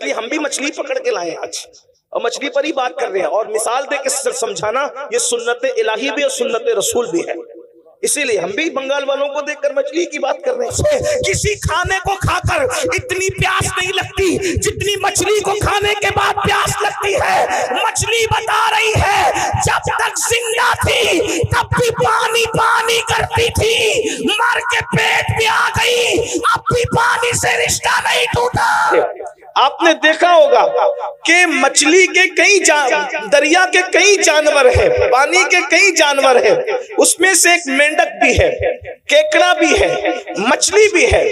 لیے ہم بھی مچھلی پکڑ کے لائے آج اور مچھلی پر ہی بات کر رہے ہیں، اور مثال دے کے سمجھانا یہ سنت الہی بھی اور سنت رسول بھی ہے، اسی لیے ہم بھی بنگال والوں کو دیکھ کر مچھلی کی بات کر رہے ہیں۔ کسی کھانے کو کھا کر اتنی پیاس نہیں لگتی جتنی مچھلی کو کھانے کے بعد پیاس لگتی ہے۔ مچھلی بتا رہی ہے جب تک زندہ تھی تب بھی پانی پانی کرتی تھی، مر کے پیٹ بھی آ گئی اب بھی پانی سے رشتہ نہیں ٹوٹا۔ آپ نے دیکھا ہوگا کہ مچھلی کے کئی دریا کے کئی جانور ہیں، پانی کے کئی جانور ہیں، اس میں سے ایک مینڈک بھی ہے، کیکڑا بھی ہے، مچھلی بھی ہے،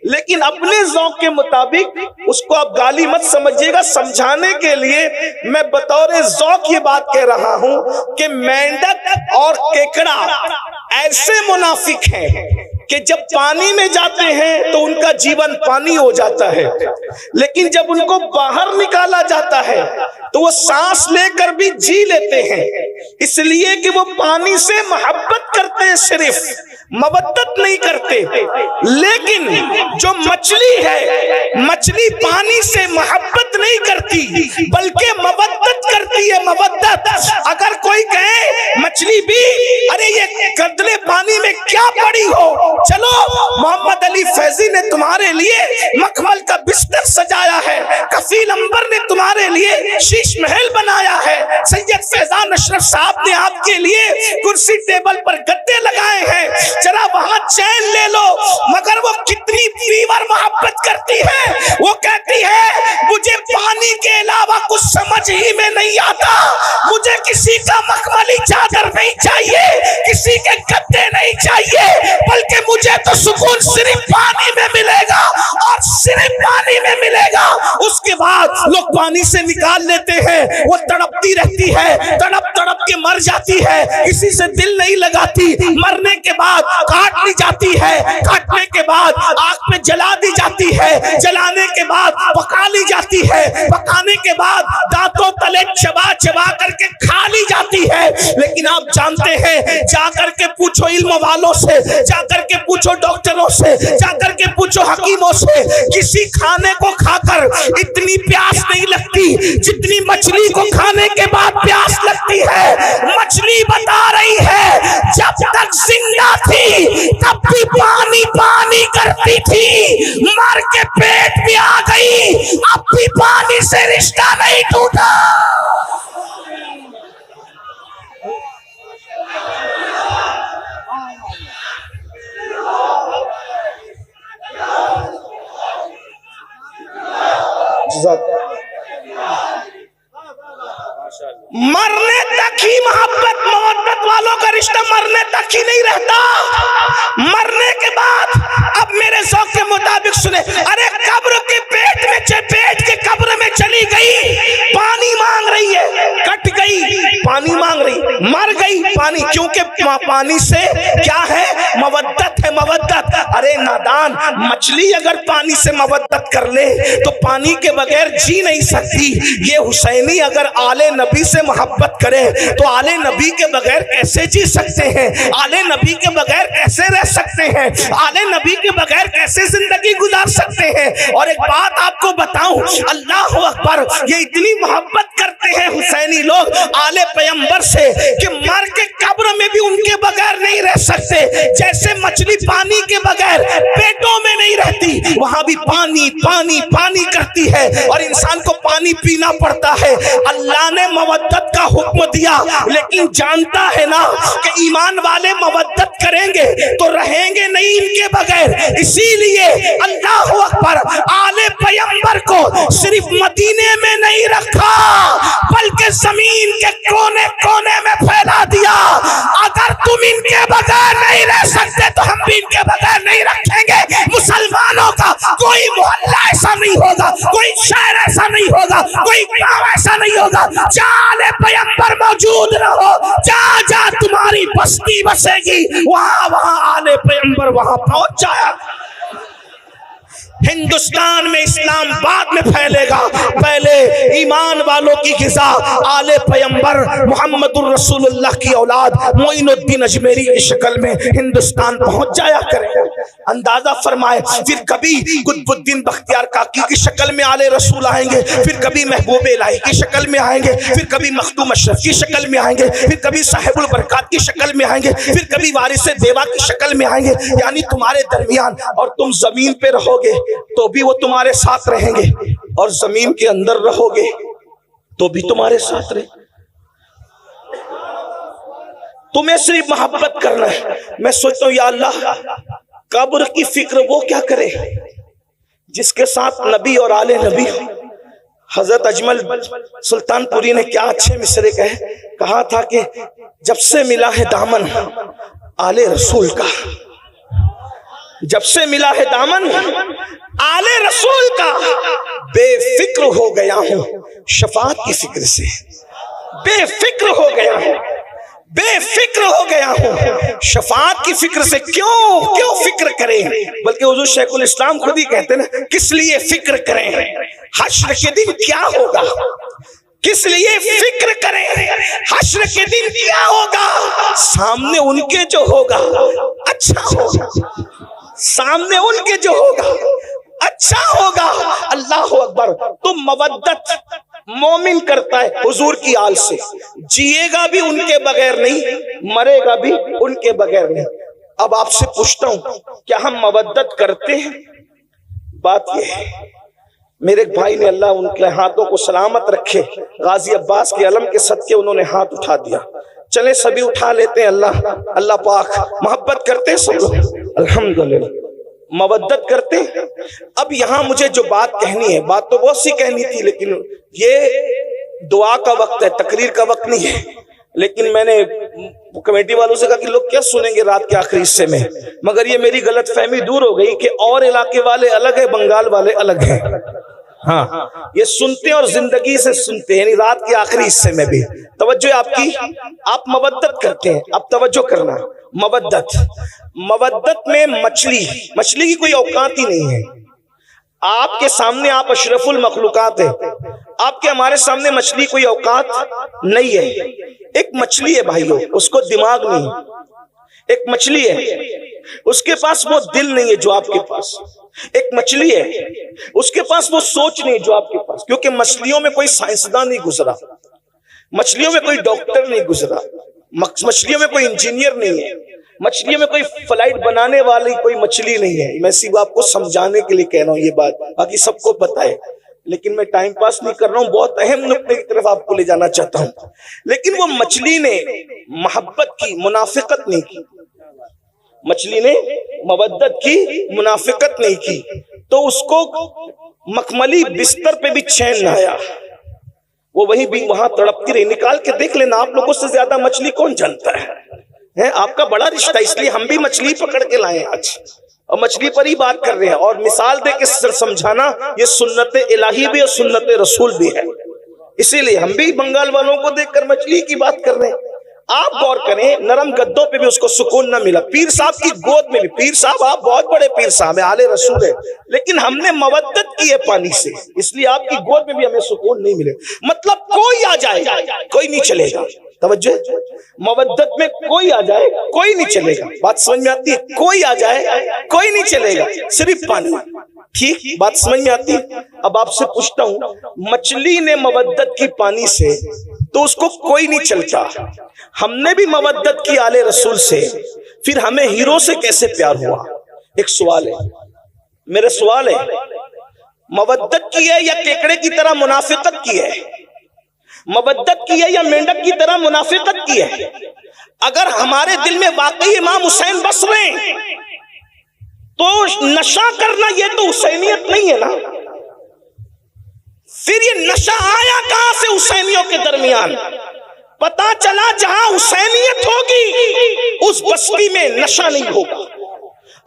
لیکن اپنے ذوق کے مطابق اس کو آپ گالی مت سمجھیے گا، سمجھانے کے لیے میں بطور ذوق یہ بات کہہ رہا ہوں کہ مینڈک اور کیکڑا ایسے منافق ہیں کہ جب پانی میں جاتے ہیں تو ان کا جیون پانی ہو جاتا ہے، لیکن جب ان کو باہر نکالا جاتا ہے تو وہ سانس لے کر بھی جی لیتے ہیں، اس لیے کہ وہ پانی سے محبت کرتے ہیں، صرف مودت نہیں کرتے۔ لیکن جو مچھلی ہے، مچھلی پانی سے محبت نہیں کرتی بلکہ مودت کرتی ہے، مودت۔ اگر کوئی کہے مچھلی بھی ارے یہ گدلے پانی میں کیا پڑی ہو، چلو محمد علی فیضی نے تمہارے لیے مخمل کا بستر سجایا ہے، کفیل عنبر نے تمہارے لیے شیش محل بنایا ہے، سید فیضان اشرف صاحب نے آپ کے لیے کرسی ٹیبل پر گدے لگائے ہیں، ذرا وہاں چین لے لو۔ مگر وہ کتنی پیور محبت کرتی ہے، وہ کہتی ہے مجھے پانی کے علاوہ کچھ سمجھ ہی میں نہیں آتا، مجھے کسی کا مخملی چادر نہیں چاہیے، کسی کے گدے نہیں چاہیے، بلکہ مجھے تو سکون صرف پانی میں ملے گا اور صرف پانی میں ملے گا۔ اس کے بعد لوگ پانی سے نکال لیتے ہیں، وہ تڑپتی رہتی ہے، تڑپ تڑپ کے مر جاتی ہے، کسی سے دل نہیں لگاتی، مرنے کے بعد کاٹ لی جاتی ہے، کاٹنے کے بعد آگ میں جلا دی جاتی ہے، جلانے کے بعد پکا لی جاتی ہے، پکانے کے بعد دانتوں تلے چبا چبا کر کے کھا لی جاتی ہے۔ لیکن آپ جانتے ہیں، جا کر کے پوچھو علم والوں سے، جا کر کے پوچھو ڈاکٹروں سے، جا کر کے پوچھو حکیموں سے، کسی کھانے کو کھا کر اتنی پیاس نہیں لگتی جتنی مچھلی کو کھانے کے بعد پیاس لگتی ہے۔ مچھلی بتا رہی ہے جب تک زندہ تھی تب بھی پانی پانی کرتی تھی، مر کے پیٹ بھی آ گئی اب بھی پانی سے رشتہ نہیں ٹوٹا۔ مرنے تک ہی محبت مودت والوں کا رشتہ مرنے تک ہی نہیں رہتا، مرنے کے بعد اب میرے ذوق کے مطابق سنیں، ارے قبر کے پیٹ کے قبر میں چلی گئی، پانی مانگ رہی ہے، کٹ گئی پانی مانگ رہی، مر گئی پانی، کیونکہ پانی سے کیا ہے؟ مودت ہے، مودت۔ ارے نادان، مچھلی اگر پانی سے مودت کر لے تو پانی کے بغیر جی نہیں سکتی، یہ حسینی اگر آل نبی سے محبت کرے تو آل نبی کے بغیر کیسے جی سکتے ہیں، آل نبی کے بغیر کیسے رہ سکتے ہیں، آل نبی کے بغیر کیسے زندگی گزار سکتے ہیں۔ اور ایک بات آپ کو بتاؤں، اللہ اکبر، یہ اتنی محبت کرتے ہیں حسینی لوگ آل پیغمبر سے کہ مر کے قبر میں بھی ان کے بغیر نہیں رہ سکتے، جیسے مچھلی پانی کے بغیر پیٹوں میں نہیں رہتی، وہاں بھی پانی پانی پانی کرتی ہے اور انسان کو پانی پینا پڑتا ہے۔ اللہ نے مودت کا حکم دیا، لیکن جانتا ہے نا کہ ایمان والے مودت کریں گے تو رہیں گے نہیں ان کے بغیر، اسی لیے اللہ اکبر، آل پیغمبر کو صرف مدینے میں نہیں رکھا بلکہ زمین کے کونے کونے میں پھیلا دیا۔ اگر تم ان کے بغیر نہیں رہ سکتے تو ہم بھی ان کے بغیر نہیں رکھیں گے۔ مسلمانوں کا کوئی محلہ ایسا نہیں ہوگا، کوئی شہر ایسا نہیں ہوگا، کوئی گاؤں ایسا نہیں ہوگا جہاں پیغمبر موجود نہ ہو، جہاں جہاں تمہاری بستی بسے گی وہاں آل پیغمبر وہاں پہنچ جایا۔ ہندوستان میں اسلام بعد میں پھیلے گا، پہلے ایمان والوں کی غذا آل پیغمبر محمد الرسول اللہ کی اولاد معین الدین اجمیری کی شکل میں ہندوستان پہنچ جایا کرے۔ اندازہ فرمائے. پھر کبھی قطب الدین بختیار کاکی کی شکل میں آل رسول آئیں گے, پھر کبھی محبوب الہی کی شکل میں آئیں گے, پھر کبھی مخدوم اشرف کی شکل میں آئیں گے, پھر کبھی صاحب البرکات کی شکل میں آئیں گے, پھر کبھی وارث دیوا کی شکل میں آئیں گے. یعنی تمہارے درمیان, اور تم زمین پہ رہو گے تو بھی وہ تمہارے ساتھ رہیں گے, اور زمین کے اندر رہو گے تو بھی تمہارے ساتھ رہیں. تمہیں صرف محبت کرنا ہے. میں سوچتا ہوں یا اللہ, قبر کی فکر وہ کیا کرے جس کے ساتھ نبی اور آل نبی. حضرت اجمل سلطان پوری نے کیا اچھے مصرے کہا تھا کہ جب سے ملا ہے دامن آل رسول کا, جب سے ملا ہے دامن آل رسول کا, بے فکر ہو گیا ہوں شفاعت کی فکر سے, بے فکر ہو گیا ہوں, بے فکر ہو گیا ہوں شفاعت کی فکر سے. کیوں فکر کریں, بلکہ حضور شیخ الاسلام خود ہی کہتے ہیں نا, کس لیے فکر کریں, حشر کے دن کیا ہوگا, کس لیے فکر کریں, حشر کے دن کیا ہوگا, سامنے ان کے جو ہوگا اچھا ہوگا, سامنے ان کے جو ہوگا اچھا ہوگا. اللہ اکبر. تو مودت مومن کرتا ہے حضور کی آل سے, جیے گا بھی ان کے بغیر نہیں, مرے گا بھی ان کے بغیر نہیں. اب آپ سے پوچھتا ہوں, کیا ہم مودت کرتے ہیں؟ بات یہ ہے, میرے ایک بھائی نے, اللہ ان کے ہاتھوں کو سلامت رکھے, غازی عباس کے علم کے صدقے انہوں نے ہاتھ اٹھا دیا. چلے سبھی اٹھا لیتے ہیں. اللہ پاک محبت کرتے ہیں سب لوگ, الحمدللہ مودت کرتے ہیں. اب یہاں مجھے جو بات کہنی ہے, بات تو بہت سی کہنی تھی, لیکن یہ دعا کا وقت ہے, تقریر کا وقت نہیں ہے. لیکن میں نے کمیٹی والوں سے کہا کہ لوگ کیا سنیں گے رات کے آخری حصے میں, مگر یہ میری غلط فہمی دور ہو گئی کہ اور علاقے والے الگ ہیں, بنگال والے الگ ہیں. ہاں, یہ سنتے ہیں اور زندگی سے سنتے ہیں, یعنی رات کے آخری حصے میں بھی. توجہ آپ کی, آپ مودت کرتے ہیں. اب توجہ کرنا, مودت میں مچھلی کی کوئی اوقات ہی نہیں ہے. آپ کے سامنے آپ اشرف المخلوقات ہیں, آپ کے ہمارے سامنے مچھلی کوئی اوقات نہیں ہے. ایک مچھلی ہے بھائیو, اس کو دماغ نہیں. ایک مچھلی ہے, اس کے پاس وہ دل نہیں ہے جو آپ کے پاس. ایک مچھلی ہے, اس کے پاس وہ سوچ نہیں جو آپ کے پاس. کیونکہ مچھلیوں میں کوئی سائنسدان نہیں گزرا, مچھلیوں میں کوئی ڈاکٹر نہیں گزرا, مچھلیوں میں کوئی انجینئر نہیں ہے, مچھلیوں میں کوئی فلائٹ بنانے والی کوئی مچھلی نہیں ہے. میں صرف آپ کو سمجھانے کے لیے کہہ رہا ہوں یہ بات, باقی سب کو پتہ ہے, لیکن میں ٹائم پاس نہیں کر رہا ہوں, بہت اہم نقطے کی طرف آپ کو لے جانا چاہتا ہوں. لیکن وہ مچھلی نے محبت کی, منافقت نہیں کی. مچھلی نے مودت کی, منافقت نہیں کی, تو اس کو مخملی بستر پہ بھی چین نہ آیا, وہ وہیں بھی وہاں تڑپتی رہی. نکال کے دیکھ لینا, آپ لوگوں سے زیادہ مچھلی کون جانتا ہے؟ آپ کا بڑا رشتہ, اس لیے ہم بھی مچھلی پکڑ کے لائے آج, اور مچھلی پر ہی بات کر رہے ہیں. اور مثال دے کے سمجھانا, یہ سنت الہی بھی اور سنت رسول بھی ہے. اسی لیے ہم بھی بنگال والوں کو دیکھ کر مچھلی کی بات کر رہے ہیں. آپ غور کریں, نرم گدوں پہ بھی اس کو سکون نہ ملا. پیر صاحب کی گود میں بھی, پیر صاحب آپ بہت بڑے پیر صاحب ہیں, آل رسول ہے, لیکن ہم نے مودت کی ہے پانی سے, اس لیے آپ کی گود میں بھی ہمیں سکون نہیں ملے. مطلب کوئی آ جائے کوئی نہیں چلے گا. توجہ, مودت میں کوئی آ جائے کوئی نہیں چلے گا. بات سمجھ میں آتی ہے؟ کوئی آ جائے کوئی نہیں چلے گا, صرف پانی. ٹھیک, بات سمجھ میں آتی ہے؟ اب آپ سے پوچھتا ہوں, مچھلی نے مودت کی پانی سے, تو اس کو کوئی نہیں چلتا. ہم نے بھی مودت کی آل رسول سے, پھر ہمیں ہیرو سے کیسے پیار ہوا؟ ایک سوال ہے, میرا سوال ہے, مودت کی ہے یا کیکڑے کی طرح منافقت کی ہے؟ مودت کی ہے یا مینڈک کی طرح منافقت کی ہے؟ اگر ہمارے دل میں واقعی امام حسین بس رہے ہیں تو نشہ کرنا یہ تو حسینیت نہیں ہے نا. پھر یہ نشہ آیا کہاں سے حسینیوں کے درمیان؟ پتا چلا جہاں حسینیت ہوگی اس بستی میں نشہ نہیں ہوگا,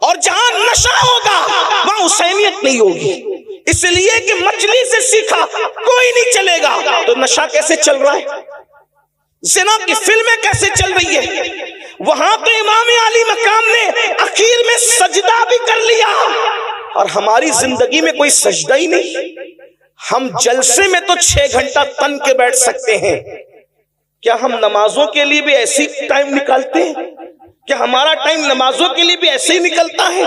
اور جہاں نشہ ہوگا وہاں حسینیت نہیں ہوگی. اس لیے کہ مچھلی سے سیکھا کوئی نہیں چلے گا, تو نشہ کیسے چل رہا ہے؟ زنا کی فلمیں کیسے چل رہی ہے؟ وہاں تو امام علی مقام نے اخیر میں سجدہ بھی کر لیا, اور ہماری زندگی میں کوئی سجدہ ہی نہیں. ہم جلسے میں تو 6 گھنٹہ تن کے بیٹھ سکتے ہیں, کیا ہم نمازوں کے لیے بھی ایسی ٹائم نکالتے ہیں؟ کہ ہمارا ٹائم نمازوں کے لیے بھی ایسے ہی نکلتا ہے؟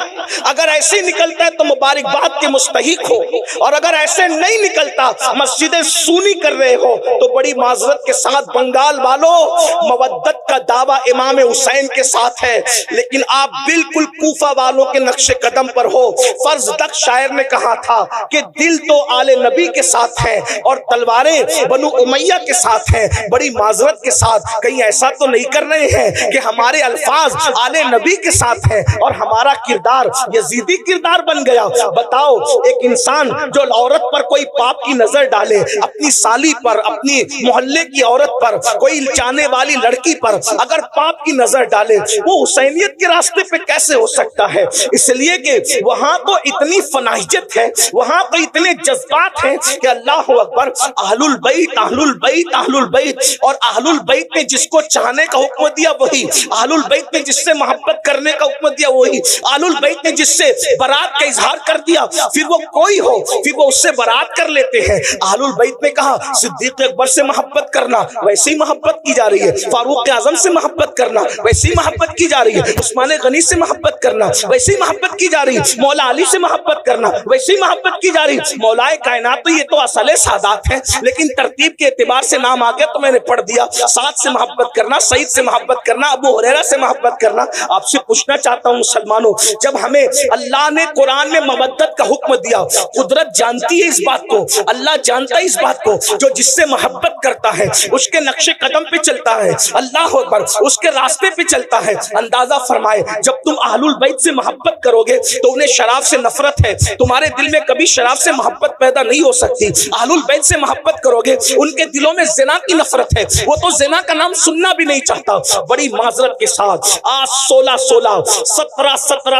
اگر ایسے ہی نکلتا ہے تو مبارکباد کے مستحق ہو، اور اگر ایسے نہیں نکلتا، مسجدیں سونی کر رہے ہو، تو بڑی معذرت کے ساتھ بنگال والوں، مودت کا دعویٰ امام حسین کے ساتھ ہے، لیکن آپ بالکل کوفہ والوں کے نقش قدم پر ہو۔ فرض دق شاعر نے کہا تھا کہ دل تو آل نبی کے ساتھ ہیں اور تلواریں بنو امیہ کے ساتھ ہیں۔ بڑی معذرت کے ساتھ کہیں ایسا تو نہیں کر رہے ہیں کہ ہمارے الفاظ آل نبی کے ساتھ ہیں اور ہمارا کردار یزیدی کردار بن گیا؟ بتاؤ، ایک انسان جو عورت پر کوئی پاپ کی نظر ڈالے، اپنی سالی پر، اپنی محلے کی عورت پر، کوئی چاہنے والی لڑکی پر اگر پاپ کی نظر ڈالے، وہ حسینیت کے راستے پہ کیسے ہو سکتا ہے؟ اس لیے کہ وہاں تو اتنی فناحیت ہے، وہاں تو اتنے جذبات ہیں کہ اللہ اکبر، اہل البیت اہل البیت اہل البیت، اور اہل البیت نے جس کو چاہنے کا حکم دیا وہی، اہل البیت نے جس سے محبت کرنے کا حکم دیا وہی، اہل البیت نے جس سے برات کا اظہار کر دیا، پھر وہ کوئی ہو پھر وہ اس سے برات کر لیتے ہیں۔ اہل البیت نے کہا صدیق اکبر سے محبت کرنا، ویسے ہی محبت کی جا رہی ہے، فاروق اعظم سے محبت کرنا، ویسے ہی محبت کی جا رہی ہے، عثمان غنی سے محبت کرنا، ویسے ہی محبت کی جا رہی ہے، مولا علی سے محبت کرنا، ویسے ہی محبت کی جا رہی ہے۔ مولا کائنات تو یہ تو اصل سادات ہیں، لیکن ترتیب کے اعتبار سے نام آ گیا تو میں نے پڑھ دیا۔ سعد سے محبت کرنا، سعید سے محبت کرنا، ابو ہریرہ سے محبت کرنا۔ آپ سے پوچھنا چاہتا ہوں مسلمانوں، جب ہمیں اللہ نے قرآن میں مودت کا حکم دیا، قدرت جانتی ہے اس بات کو، اللہ جانتا ہے اس بات کو، جو جس سے محبت کرتا ہے اس کے نقش قدم پہ چلتا ہے، اللہ اکبر، اس کے راستے پہ چلتا ہے۔ اندازہ فرمائے جب تم اہل البیت سے محبت کرو گے تو انہیں شراب سے نفرت ہے، تمہارے دل میں کبھی شراب سے محبت پیدا نہیں ہو سکتی۔ اہل البیت سے محبت کرو گے، ان کے دلوں میں زنا کی نفرت ہے، وہ تو زنا کا نام سننا بھی نہیں چاہتا۔ بڑی معذرت کے ساتھ آج 17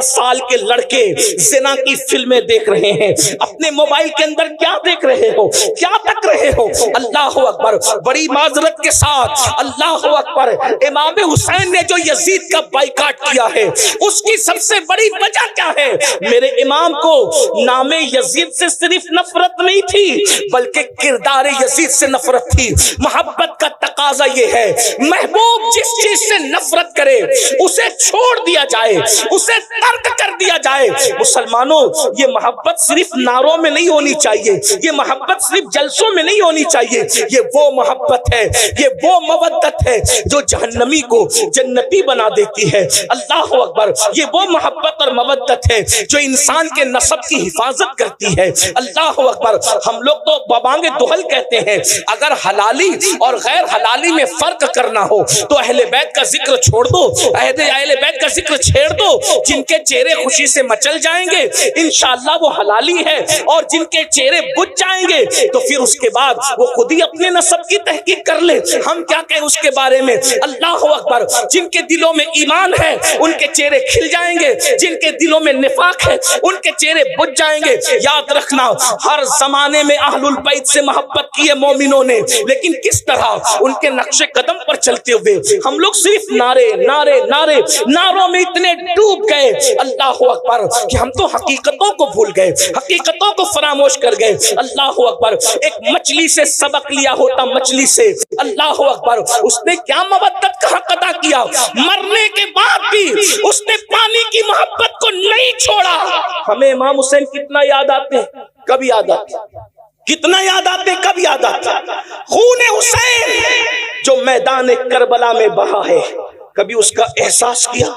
سال کے لڑکے زنا کی فلمیں دیکھ رہے ہیں، اپنے موبائل کے اندر کیا دیکھ رہے ہو، کیا تک رہے ہو؟ اللہ اکبر، بڑی معذرت کے ساتھ اللہ اکبر، امام حسین نے جو یزید کا بائیکاٹ کیا ہے اس کی سب سے بڑی وجہ کیا ہے؟ میرے امام کو نام یزید سے صرف نفرت نہیں تھی بلکہ کردار یزید سے نفرت تھی۔ محبت کا تقاضا یہ ہے محبوب جس چیز سے نفرت کرے اسے چھوڑ دیا جائے، اسے ترک کر دیا جائے۔ مسلمانوں، یہ محبت صرف نعروں میں نہیں ہونی چاہیے، یہ محبت صرف جلسوں میں نہیں ہونی چاہیے، یہ وہ محبت ہے، یہ وہ مودت ہے جو جہنمی کو جنتی بنا دیتی ہے۔ اللہ اکبر، یہ وہ محبت اور مودت ہے جو انسان کے نسب کی حفاظت کرتی ہے۔ اللہ اکبر، ہم لوگ تو ببانگ دہل کہتے ہیں، اگر حلالی اور غیر حلالی میں فرق کرنا ہو تو اہل بیت کا ذکر چھوڑ دو، اہل بیت کا ذکر چھیڑ دو، جن کے چہرے خوشی سے مچل جائیں گے انشاءاللہ وہ حلالی ہے، اور جن کے چہرے بجھ جائیں گے تو پھر اس کے بعد وہ خود ہی اپنے نسب کی تحقیق کر لے، ہم کیا کہیں اس کے بارے میں۔ اللہ اکبر، جن کے دلوں میں ایمان ہے ان کے چہرے کھل جائیں گے، جن کے دلوں میں نفاق ہے ان کے چہرے بجھ جائیں گے۔ یاد رکھنا، ہر زمانے میں اہل البیت سے محبت کی ہے مومنوں نے، لیکن کس طرح؟ ان کے نقش قدم پر چلتے ہوئے۔ ہم لوگ صرف نعرے نعرے نعرے نعروں میں اتنے ڈوب گئے اللہ اکبر کہ ہم تو حقیقتوں کو بھول گئے، حقیقتوں کو فراموش کر گئے۔ اللہ اکبر، ایک مچھلی سے سبق لیا ہوتا، مچھلی سے، اللہ اکبر، اس نے کیا مودت کا حق ادا کیا، مرنے کے بعد بھی اس نے پانی کی محبت کو نہیں چھوڑا۔ ہمیں امام حسین کتنا یاد آتے ہیں، کب یاد آتے ہیں، کتنا یاد آتے، کب یاد آتے؟ خون حسین جو میدان کربلا میں بہا ہے، کبھی اس کا احساس کیا؟